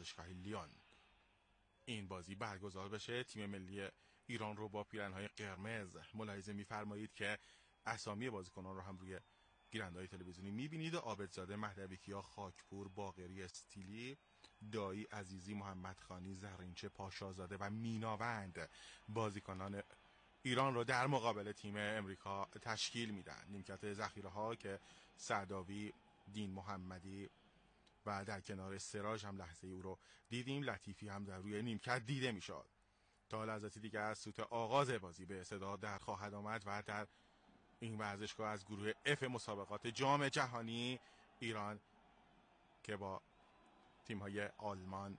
ورزشگاه لیون این بازی برگزار بشه. تیم ملی ایران رو با پیرنهای قرمز ملاحظه می‌فرمایید که اسامی بازیکنان رو هم روی گیرنده‌های تلویزیونی می‌بینید. عابدزاده، مهدوی‌کیا، خاکپور، باقری، استیلی، دایی، عزیزی، محمدخانی، زرینچه، پاشازاده و میناوند بازیکنان ایران رو در مقابل تیم امریکا تشکیل میدن. نیمکت ذخیره‌ها که سعداوی، دین محمدی و در کنار سراج هم لحظه او رو دیدیم. لطیفی هم در روی نیمکت دیده میشد. تا لحظاتی دیگه از سوت آغاز بازی به صدا در خواهد آمد و در این ورزشگاه از گروه F مسابقات جام جهانی ایران که با تیم‌های آلمان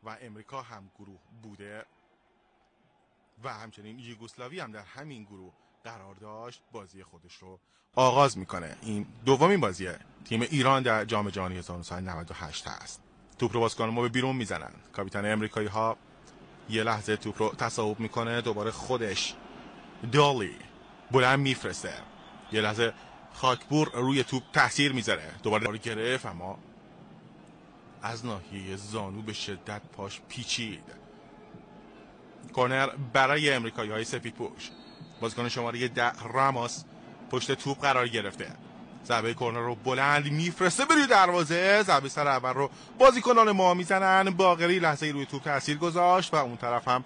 و امریکا هم گروه بوده و همچنین یوگسلاوی هم در همین گروه قرار داشت بازی خودش رو آغاز میکنه. این دومین بازی تیم ایران در جام جهانی 1998 هست. توپ رو بازیکن ما به بیرون میزنن. کاپیتان امریکایی ها یه لحظه توپ رو تصاحب میکنه، دوباره خودش دالی بلند میفرسته. یه لحظه خاکپور روی توپ تاثیر میذاره، دوباره گرفت اما از ناحیه زانو به شدت پاش پیچید. کورنر برای امریکایی های سفیدپوش. بازیکن شماره 10 راموس پشت توپ قرار گرفته. ضربه کورنر رو بلند میفرسته به روی دروازه. ضربه سر اول رو بازیکنان ما میزنن. باقری لحظه روی توپ تاثیر گذاشت و اون طرف هم